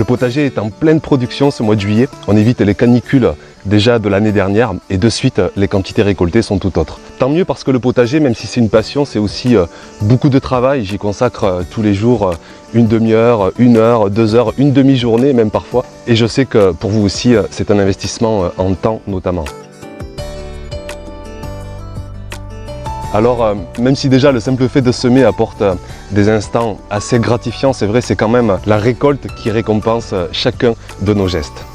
Le potager est en pleine production ce mois de juillet. On évite les canicules déjà de l'année dernière et de suite les quantités récoltées sont tout autres. Tant mieux parce que le potager, même si c'est une passion, c'est aussi beaucoup de travail. J'y consacre tous les jours une demi-heure, 1 heure, 2 heures, une demi-journée même parfois. Et je sais que pour vous aussi, c'est un investissement en temps notamment. Alors, même si déjà le simple fait de semer apporte des instants assez gratifiants, c'est vrai, c'est quand même la récolte qui récompense chacun de nos gestes.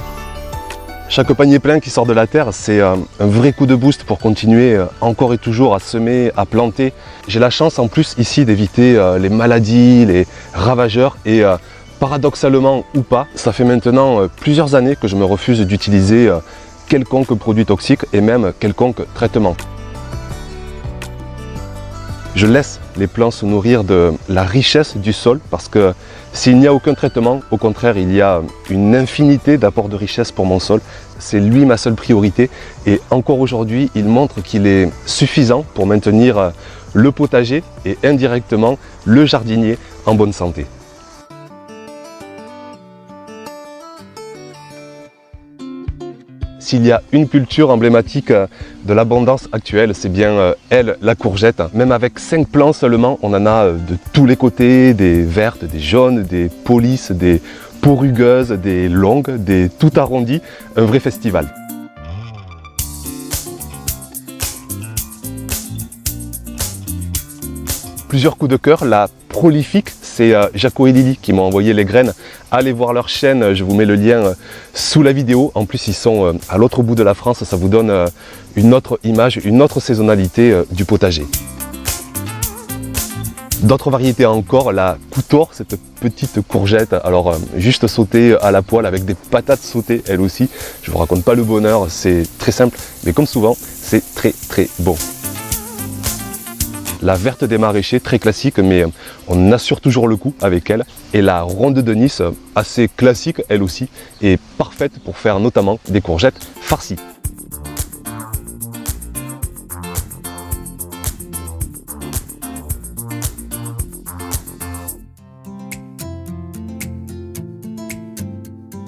Chaque panier plein qui sort de la terre, c'est un vrai coup de boost pour continuer encore et toujours à semer, à planter. J'ai la chance en plus ici d'éviter les maladies, les ravageurs et paradoxalement ou pas, ça fait maintenant plusieurs années que je me refuse d'utiliser quelconque produit toxique et même quelconque traitement. Je laisse les plants se nourrir de la richesse du sol parce que s'il n'y a aucun traitement, au contraire, il y a une infinité d'apports de richesse pour mon sol. C'est lui ma seule priorité et encore aujourd'hui, il montre qu'il est suffisant pour maintenir le potager et indirectement le jardinier en bonne santé. S'il y a une culture emblématique de l'abondance actuelle, c'est bien elle, la courgette. Même avec 5 plants seulement, on en a de tous les côtés, des vertes, des jaunes, des polices, des peaux rugueuses, des longues, des tout arrondies, un vrai festival. Plusieurs coups de cœur, la prolifique, c'est Jaco et Lily qui m'ont envoyé les graines. Allez voir leur chaîne, je vous mets le lien sous la vidéo. En plus, ils sont à l'autre bout de la France, ça vous donne une autre image, une autre saisonnalité du potager. D'autres variétés encore, la Coutor, cette petite courgette, alors juste sautée à la poêle avec des patates sautées, elle aussi. Je ne vous raconte pas le bonheur, c'est très simple, mais comme souvent, c'est très bon. La verte des maraîchers, très classique, mais on assure toujours le coup avec elle. Et la ronde de Nice, assez classique elle aussi, est parfaite pour faire notamment des courgettes farcies.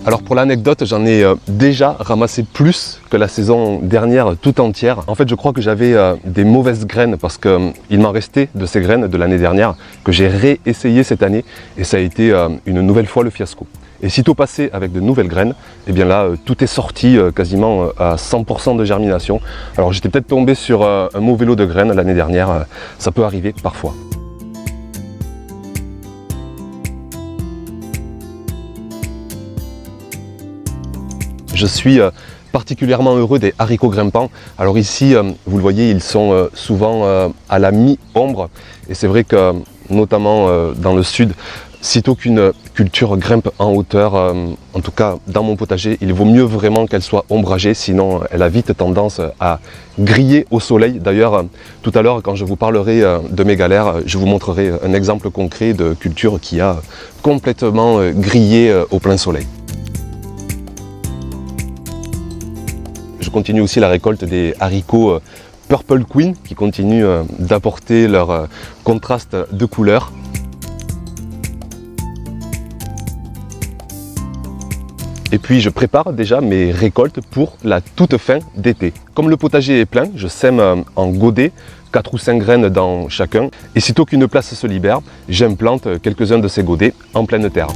Alors pour l'anecdote, j'en ai déjà ramassé plus que la saison dernière tout entière. En fait, je crois que j'avais des mauvaises graines parce qu'il m'en restait de ces graines de l'année dernière que j'ai réessayé cette année et ça a été une nouvelle fois le fiasco. Et sitôt passé avec de nouvelles graines, et bien là, tout est sorti quasiment à 100% de germination. Alors j'étais peut-être tombé sur un mauvais lot de graines l'année dernière, ça peut arriver parfois. Je suis particulièrement heureux des haricots grimpants. Alors ici, vous le voyez, ils sont souvent à la mi-ombre. Et c'est vrai que, notamment dans le sud, sitôt qu'une culture grimpe en hauteur, en tout cas dans mon potager, il vaut mieux vraiment qu'elle soit ombragée, sinon elle a vite tendance à griller au soleil. D'ailleurs, tout à l'heure, quand je vous parlerai de mes galères, je vous montrerai un exemple concret de culture qui a complètement grillé au plein soleil. Je continue aussi la récolte des haricots Purple Queen qui continuent d'apporter leur contraste de couleurs. Et puis je prépare déjà mes récoltes pour la toute fin d'été. Comme le potager est plein, je sème en godet 4 ou 5 graines dans chacun. Et sitôt qu'une place se libère, j'implante quelques-uns de ces godets en pleine terre.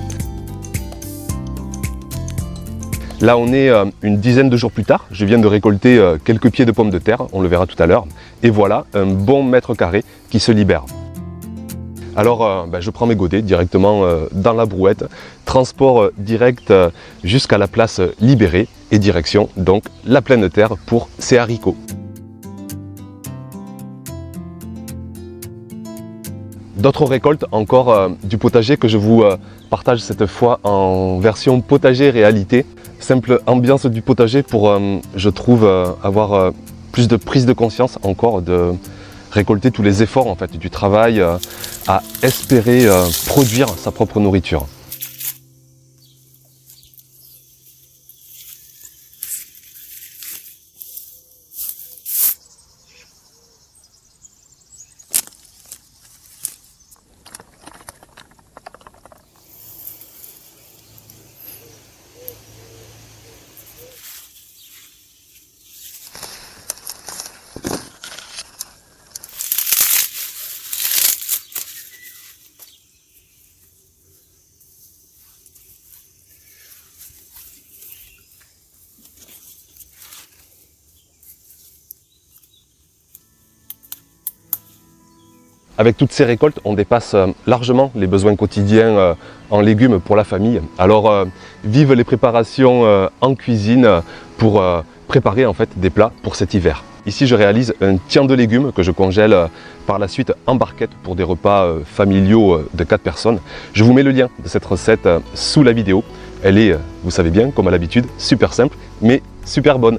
Là, on est une dizaine de jours plus tard. Je viens de récolter quelques pieds de pommes de terre, on le verra tout à l'heure. Et voilà un bon mètre carré qui se libère. Alors, je prends mes godets directement dans la brouette, transport direct jusqu'à la place libérée et direction donc la pleine terre pour ces haricots. D'autres récoltes encore du potager que je vous partage cette fois en version potager réalité. Simple ambiance du potager pour, je trouve, avoir plus de prise de conscience encore de récolter tous les efforts en fait, du travail à espérer produire sa propre nourriture. Avec toutes ces récoltes, on dépasse largement les besoins quotidiens en légumes pour la famille. Alors vive les préparations en cuisine pour préparer en fait des plats pour cet hiver. Ici je réalise un tian de légumes que je congèle par la suite en barquette pour des repas familiaux de 4 personnes. Je vous mets le lien de cette recette sous la vidéo. Elle est, vous savez bien, comme à l'habitude, super simple mais super bonne.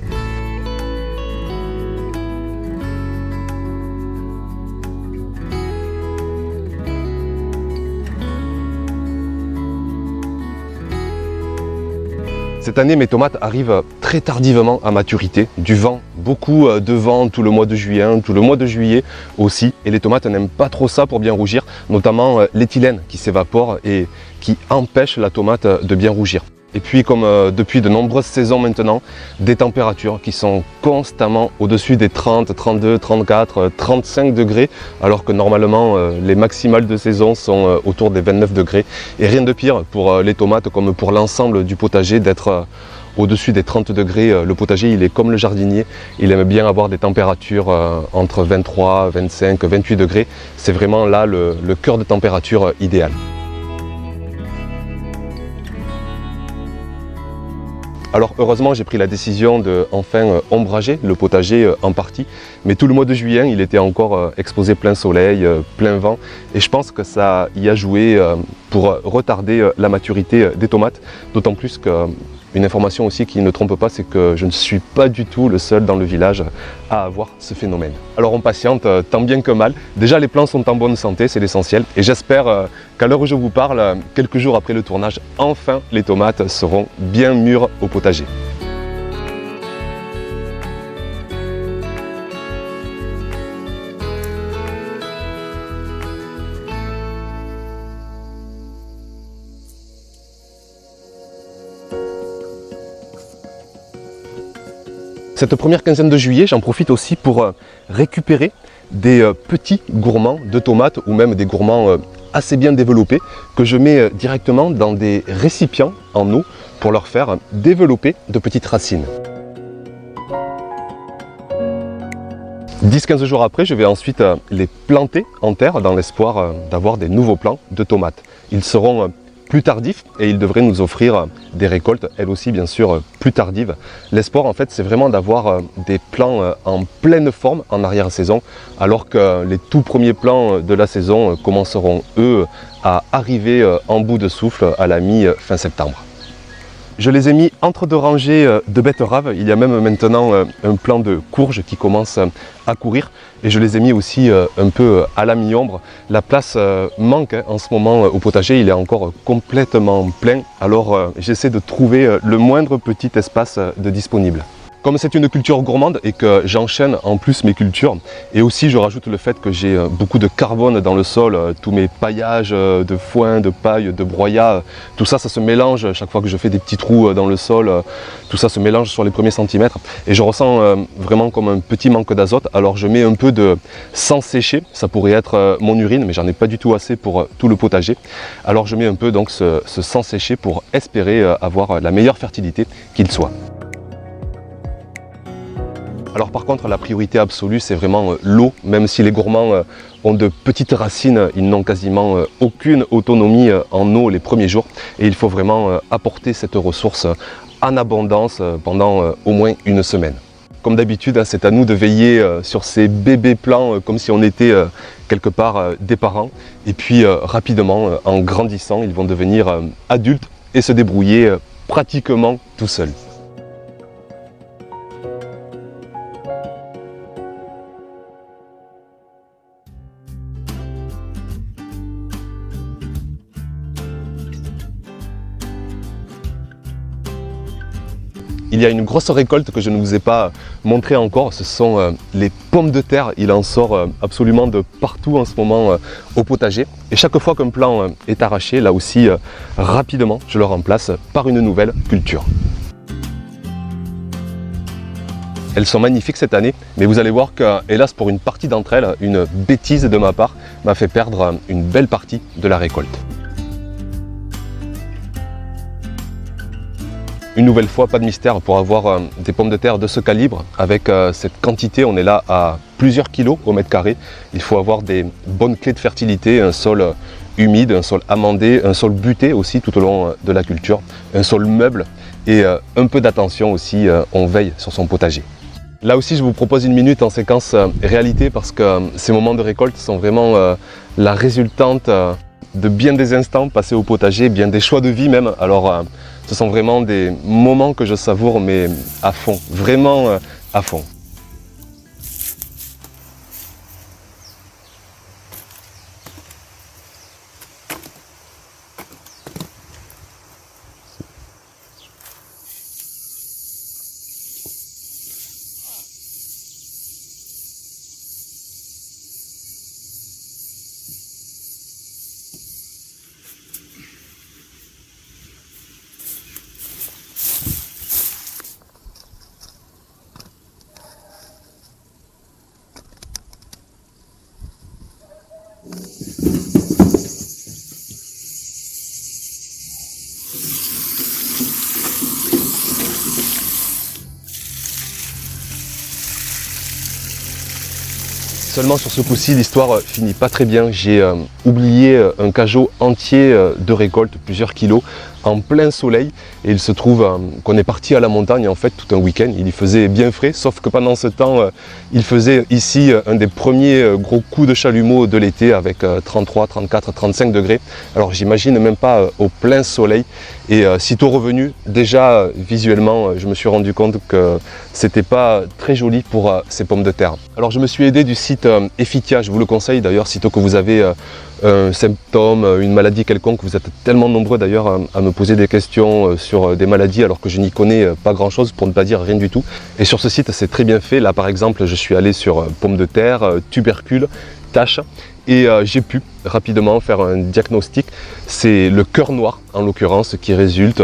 Cette année, mes tomates arrivent très tardivement à maturité, du vent, beaucoup de vent tout le mois de juillet, tout le mois de juillet aussi. Et les tomates n'aiment pas trop ça pour bien rougir, notamment l'éthylène qui s'évapore et qui empêche la tomate de bien rougir. Et puis comme depuis de nombreuses saisons maintenant, des températures qui sont constamment au-dessus des 30, 32, 34, 35 degrés, alors que normalement les maximales de saison sont autour des 29 degrés. Et rien de pire pour les tomates comme pour l'ensemble du potager d'être au-dessus des 30 degrés. Le potager, il est comme le jardinier, il aime bien avoir des températures entre 23, 25, 28 degrés. C'est vraiment là le cœur de température idéal. Alors heureusement j'ai pris la décision de enfin ombrager le potager en partie, mais tout le mois de juillet il était encore exposé plein soleil, plein vent, et je pense que ça y a joué pour retarder la maturité des tomates, d'autant plus que une information aussi qui ne trompe pas, c'est que je ne suis pas du tout le seul dans le village à avoir ce phénomène. Alors on patiente tant bien que mal. Déjà les plants sont en bonne santé, c'est l'essentiel. Et j'espère qu'à l'heure où je vous parle, quelques jours après le tournage, enfin les tomates seront bien mûres au potager. Cette première quinzaine de juillet, j'en profite aussi pour récupérer des petits gourmands de tomates ou même des gourmands assez bien développés que je mets directement dans des récipients en eau pour leur faire développer de petites racines. 10-15 jours après, je vais ensuite les planter en terre dans l'espoir d'avoir des nouveaux plants de tomates. Ils seront plus tardifs et ils devraient nous offrir des récoltes, elles aussi bien sûr plus tardives. L'espoir en fait c'est vraiment d'avoir des plants en pleine forme en arrière-saison, alors que les tout premiers plants de la saison commenceront eux à arriver en bout de souffle à la mi-fin septembre. Je les ai mis entre deux rangées de betteraves. Il y a même maintenant un plant de courge qui commence à courir. Et je les ai mis aussi un peu à la mi-ombre. La place manque en ce moment au potager. Il est encore complètement plein. Alors j'essaie de trouver le moindre petit espace de disponible. Comme c'est une culture gourmande et que j'enchaîne en plus mes cultures, et aussi je rajoute le fait que j'ai beaucoup de carbone dans le sol, tous mes paillages de foin, de paille, de broyat, tout ça, ça se mélange chaque fois que je fais des petits trous dans le sol, tout ça se mélange sur les premiers centimètres et je ressens vraiment comme un petit manque d'azote. Alors je mets un peu de sang séché, ça pourrait être mon urine, mais j'en ai pas du tout assez pour tout le potager. Alors je mets un peu donc ce sang séché pour espérer avoir la meilleure fertilité qu'il soit. Alors par contre, la priorité absolue, c'est vraiment l'eau. Même si les gourmands ont de petites racines, ils n'ont quasiment aucune autonomie en eau les premiers jours. Et il faut vraiment apporter cette ressource en abondance pendant au moins une semaine. Comme d'habitude, c'est à nous de veiller sur ces bébés plants comme si on était quelque part des parents. Et puis rapidement, en grandissant, ils vont devenir adultes et se débrouiller pratiquement tout seuls. Il y a une grosse récolte que je ne vous ai pas montrée encore, ce sont les pommes de terre. Il en sort absolument de partout en ce moment au potager. Et chaque fois qu'un plant est arraché, là aussi, rapidement, je le remplace par une nouvelle culture. Elles sont magnifiques cette année, mais vous allez voir que, hélas pour une partie d'entre elles, une bêtise de ma part m'a fait perdre une belle partie de la récolte. Une nouvelle fois, pas de mystère pour avoir des pommes de terre de ce calibre. Avec cette quantité, on est là à plusieurs kilos au mètre carré. Il faut avoir des bonnes clés de fertilité, un sol humide, un sol amandé, un sol buté aussi tout au long de la culture, un sol meuble et un peu d'attention aussi, on veille sur son potager. Là aussi, je vous propose une minute en séquence réalité parce que ces moments de récolte sont vraiment la résultante de bien des instants passés au potager, bien des choix de vie même. Alors, ce sont vraiment des moments que je savoure, mais à fond, vraiment à fond. Seulement sur ce coup-ci, l'histoire finit pas très bien. J'ai oublié un cajot entier de récolte, plusieurs kilos, en plein soleil. Et il se trouve qu'on est parti à la montagne en fait tout un week-end. Il y faisait bien frais, sauf que pendant ce temps, il faisait ici un des premiers gros coups de chalumeau de l'été avec 33, 34, 35 degrés. Alors j'imagine même pas au plein soleil. Et sitôt revenu, déjà visuellement, je me suis rendu compte que c'était pas très joli pour ces pommes de terre. Alors je me suis aidé du site Effitia, je vous le conseille d'ailleurs, sitôt que vous avez un symptôme, une maladie quelconque. Vous êtes tellement nombreux d'ailleurs à me poser des questions sur des maladies alors que je n'y connais pas grand chose, pour ne pas dire rien du tout. Et sur ce site c'est très bien fait. Là par exemple je suis allé sur pommes de terre, tubercules, taches, et j'ai pu rapidement faire un diagnostic. C'est le cœur noir en l'occurrence qui résulte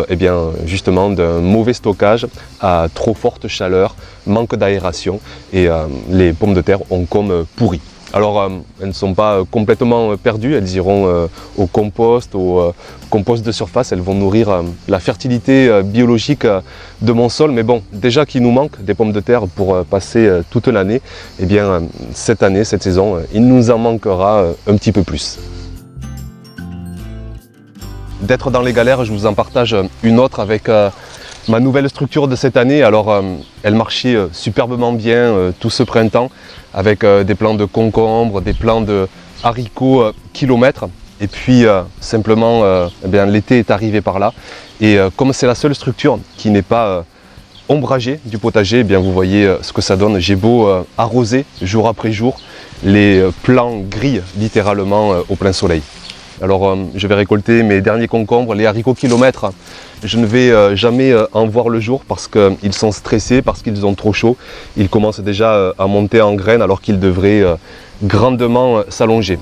justement d'un mauvais stockage à trop forte chaleur, manque d'aération, et les pommes de terre ont comme pourri. Alors elles ne sont pas complètement perdues, elles iront au compost de surface, elles vont nourrir la fertilité biologique de mon sol. Mais bon, déjà qu'il nous manque des pommes de terre pour passer toute l'année, eh bien cette année, cette saison, il nous en manquera un petit peu plus. D'être dans les galères, je vous en partage une autre avec ma nouvelle structure de cette année. Alors elle marchait superbement bien tout ce printemps avec des plants de concombres, des plants de haricots kilomètres. Et puis simplement l'été est arrivé par là. Et comme c'est la seule structure qui n'est pas ombragée du potager, vous voyez ce que ça donne. J'ai beau arroser jour après jour, les plants grillent littéralement au plein soleil. Alors je vais récolter mes derniers concombres, les haricots kilomètres. Je ne vais jamais en voir le jour parce qu'ils sont stressés, parce qu'ils ont trop chaud. Ils commencent déjà à monter en graines alors qu'ils devraient grandement s'allonger.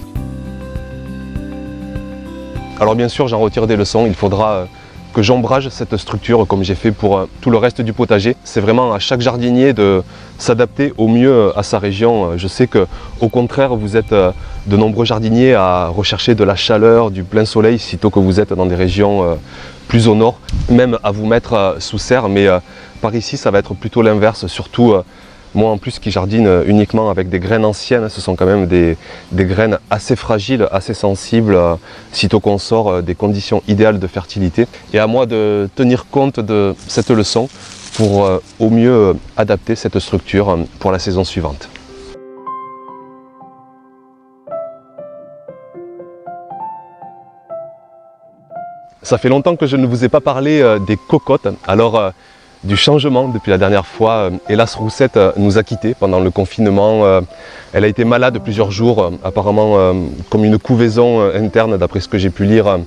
Alors bien sûr j'en retire des leçons, il faudra que j'ombrage cette structure comme j'ai fait pour tout le reste du potager. C'est vraiment à chaque jardinier de s'adapter au mieux à sa région. Je sais que au contraire vous êtes de nombreux jardiniers à rechercher de la chaleur, du plein soleil, sitôt que vous êtes dans des régions plus au nord, même à vous mettre sous serre. Mais par ici ça va être plutôt l'inverse, surtout moi en plus qui jardine uniquement avec des graines anciennes. Ce sont quand même des graines assez fragiles, assez sensibles, sitôt qu'on sort des conditions idéales de fertilité. Et à moi de tenir compte de cette leçon pour au mieux adapter cette structure pour la saison suivante. Ça fait longtemps que je ne vous ai pas parlé des cocottes. Alors du changement depuis la dernière fois. Hélas, Roussette nous a quittés pendant le confinement. Elle a été malade plusieurs jours, apparemment comme une couvaison interne d'après ce que j'ai pu lire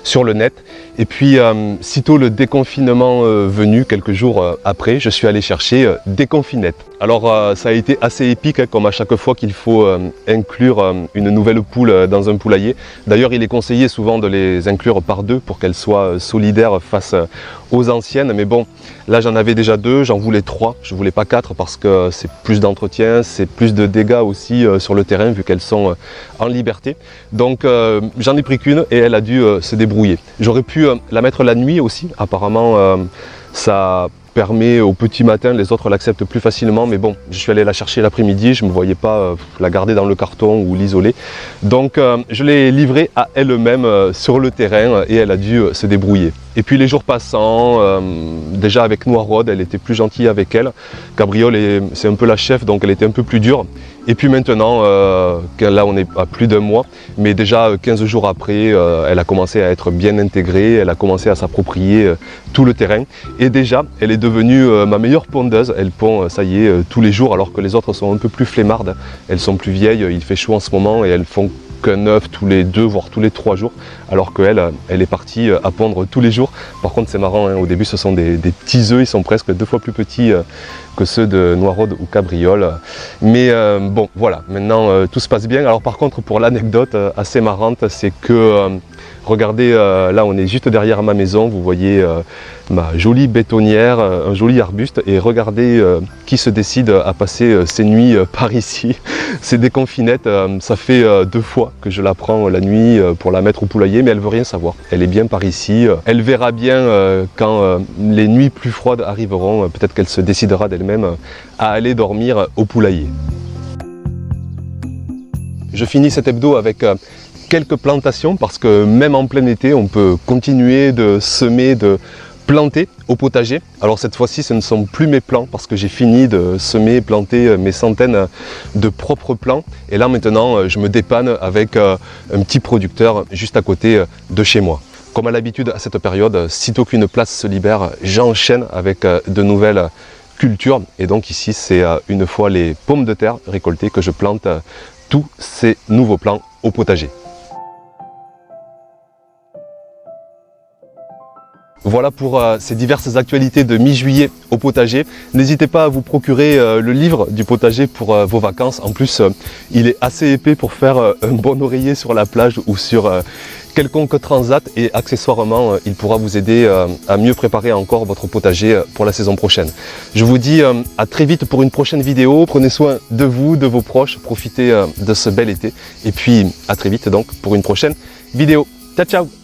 sur le net. Et puis sitôt le déconfinement venu, quelques jours après, je suis allé chercher des confinettes. Alors ça a été assez épique, comme à chaque fois qu'il faut inclure une nouvelle poule dans un poulailler. D'ailleurs il est conseillé souvent de les inclure par deux pour qu'elles soient solidaires face aux anciennes. Mais bon, là j'en avais déjà deux, j'en voulais trois, je voulais pas quatre parce que c'est plus d'entretien, c'est plus de dégâts aussi sur le terrain vu qu'elles sont en liberté. Donc j'en ai pris qu'une et elle a dû se débrouiller. J'aurais pu la mettre la nuit aussi, apparemment ça permet au petit matin, les autres l'acceptent plus facilement, mais bon, je suis allé la chercher l'après-midi, je ne me voyais pas la garder dans le carton ou l'isoler. Donc je l'ai livrée à elle-même sur le terrain et elle a dû se débrouiller. Et puis les jours passant, déjà avec Noiraude, elle était plus gentille avec elle. Cabriole, c'est un peu la chef, donc elle était un peu plus dure. Et puis maintenant, là on est à plus d'1 mois, mais déjà 15 jours après, elle a commencé à être bien intégrée, elle a commencé à s'approprier tout le terrain. Et déjà, elle est devenue ma meilleure pondeuse. Elle pond, ça y est, tous les jours, alors que les autres sont un peu plus flemmardes. Elles sont plus vieilles, il fait chaud en ce moment et elles font qu'un œuf tous les 2 voire tous les 3 jours, alors qu'elle, elle est partie à pondre tous les jours. Par contre c'est marrant, hein, au début ce sont des petits œufs, ils sont presque 2 fois plus petits que ceux de Noiraude ou Cabriole. Mais bon voilà, maintenant tout se passe bien. Alors par contre pour l'anecdote assez marrante, c'est que regardez, là on est juste derrière ma maison, vous voyez ma jolie bétonnière, un joli arbuste, et regardez qui se décide à passer ses nuits par ici. C'est des confinettes, ça fait 2 fois que je la prends la nuit pour la mettre au poulailler, mais elle veut rien savoir. Elle est bien par ici, elle verra bien quand les nuits plus froides arriveront, peut-être qu'elle se décidera d'elle-même à aller dormir au poulailler. Je finis cet hebdo avec quelques plantations, parce que même en plein été, on peut continuer de semer, de planter au potager. Alors cette fois-ci, ce ne sont plus mes plants, parce que j'ai fini de semer et planter mes centaines de propres plants. Et là maintenant, je me dépanne avec un petit producteur juste à côté de chez moi. Comme à l'habitude à cette période, sitôt qu'une place se libère, j'enchaîne avec de nouvelles cultures. Et donc ici, c'est une fois les pommes de terre récoltées que je plante tous ces nouveaux plants au potager. Voilà pour ces diverses actualités de mi-juillet au potager. N'hésitez pas à vous procurer le livre du potager pour vos vacances. En plus, il est assez épais pour faire un bon oreiller sur la plage ou sur quelconque transat, et accessoirement, il pourra vous aider à mieux préparer encore votre potager pour la saison prochaine. Je vous dis à très vite pour une prochaine vidéo. Prenez soin de vous, de vos proches, profitez de ce bel été, et puis à très vite donc pour une prochaine vidéo. Ciao ciao!